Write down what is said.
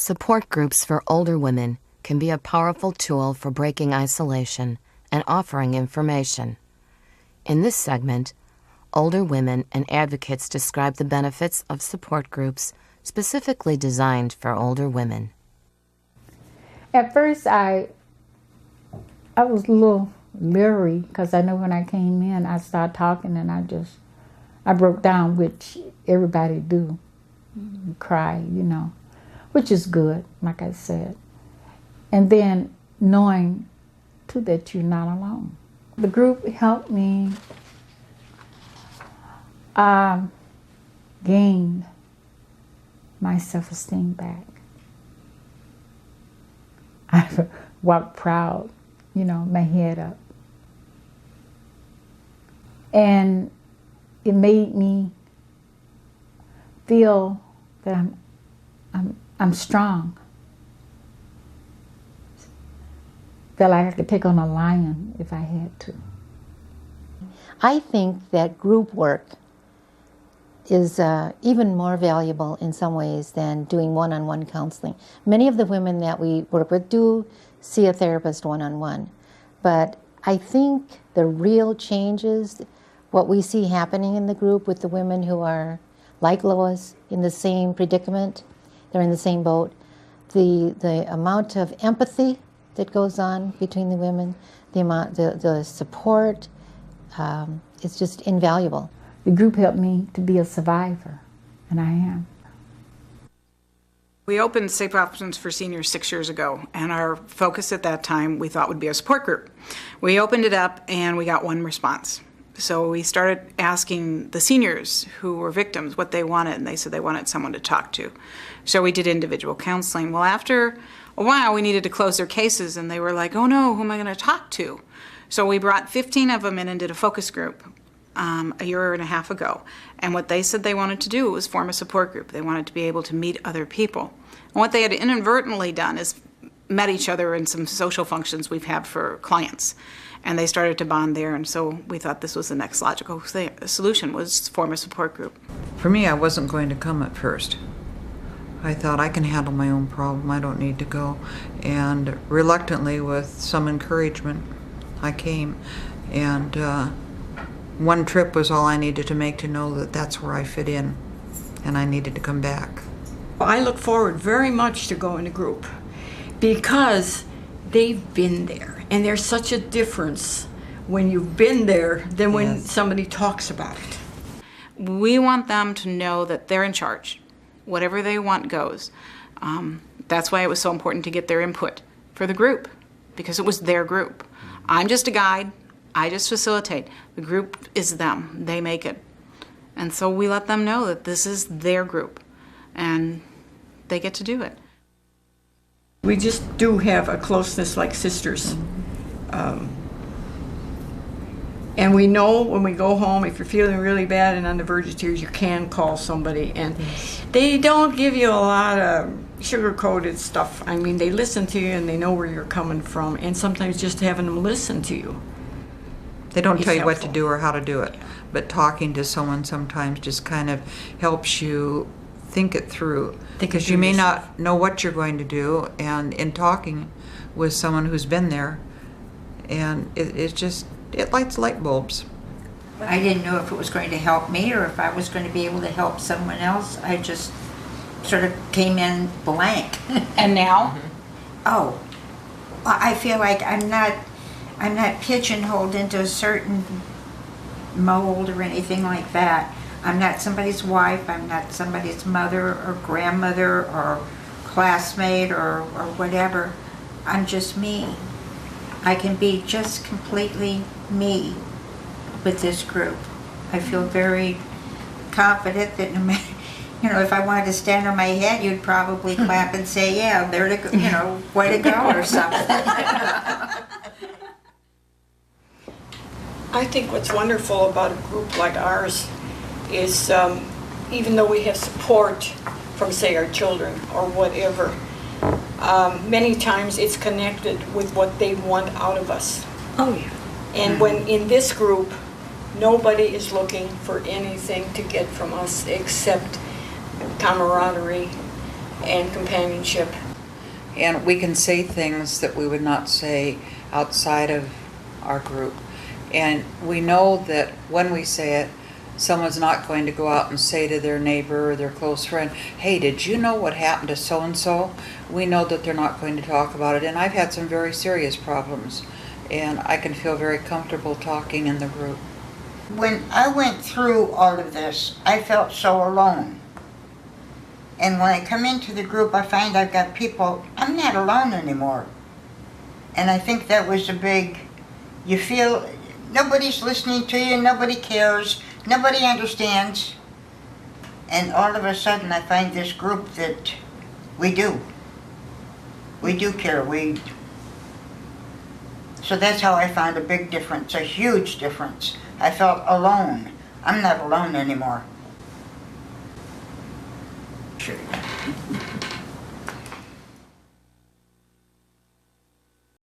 Support groups for older women can be a powerful tool for breaking isolation and offering information. In this segment, older women and advocates describe the benefits of support groups specifically designed for older women. At first, I was a little leery because I know when I came in, I started talking and I broke down, which everybody do, cry, which is good, like I said. And then knowing, too, that you're not alone. The group helped me gain my self-esteem back. I walked proud, my head up. And it made me feel that I'm strong. Felt like I could take on a lion if I had to. I think that group work is even more valuable in some ways than doing one-on-one counseling. Many of the women that we work with do see a therapist one-on-one, but I think the real changes, what we see happening in the group with the women who are like Lois in the same predicament, they're in the same boat, the amount of empathy that goes on between the women, the support, it's just invaluable. The group helped me to be a survivor, and I am. We opened Safe Options for Seniors 6 years ago, and our focus at that time we thought would be a support group. We opened it up and we got one response. So we started asking the seniors who were victims what they wanted, and they said they wanted someone to talk to. So we did individual counseling. Well, after a while, we needed to close their cases, and they were like, oh no, who am I going to talk to? So we brought 15 of them in and did a focus group a year and a half ago. And what they said they wanted to do was form a support group. They wanted to be able to meet other people. And what they had inadvertently done is met each other in some social functions we've had for clients. And they started to bond there, and so we thought this was the next logical solution, was form a support group. For me, I wasn't going to come at first. I thought I can handle my own problem, I don't need to go. And reluctantly, with some encouragement, I came. And one trip was all I needed to make to know that that's where I fit in, and I needed to come back. I look forward very much to going to group because they've been there, and there's such a difference when you've been there than when somebody talks about it. We want them to know that they're in charge. Whatever they want goes. That's why it was so important to get their input for the group, because it was their group. I'm just a guide. I just facilitate. The group is them. They make it. And so we let them know that this is their group, and they get to do it. We just do have a closeness like sisters. And we know when we go home, if you're feeling really bad and on the verge of tears, you can call somebody. And they don't give you a lot of sugar-coated stuff. I mean, they listen to you and they know where you're coming from. And sometimes just having them listen to you. They don't tell you what to do or how to do it. But talking to someone sometimes just kind of helps you think it through. Because you may not know what you're going to do. And in talking with someone who's been there, and it lights light bulbs. I didn't know if it was going to help me or if I was going to be able to help someone else. I just sort of came in blank. And now? Oh, I feel like I'm not pigeonholed into a certain mold or anything like that. I'm not somebody's wife, I'm not somebody's mother or grandmother or classmate or whatever. I'm just me. I can be just completely me with this group. I feel very confident that no matter, if I wanted to stand on my head, you'd probably clap and say, yeah, there to go, way to go or something. I think what's wonderful about a group like ours is even though we have support from, say, our children or whatever, many times it's connected with what they want out of us. Oh, yeah. And when in this group, nobody is looking for anything to get from us except camaraderie and companionship. And we can say things that we would not say outside of our group. And we know that when we say it, someone's not going to go out and say to their neighbor or their close friend, hey, did you know what happened to so-and-so? We know that they're not going to talk about it. And I've had some very serious problems, and I can feel very comfortable talking in the group. When I went through all of this, I felt so alone. And when I come into the group, I find I've got people, I'm not alone anymore. And I think that was a big, you feel nobody's listening to you, nobody cares, nobody understands. And all of a sudden I find this group that we do. We do care. So that's how I found a big difference, a huge difference. I felt alone. I'm not alone anymore.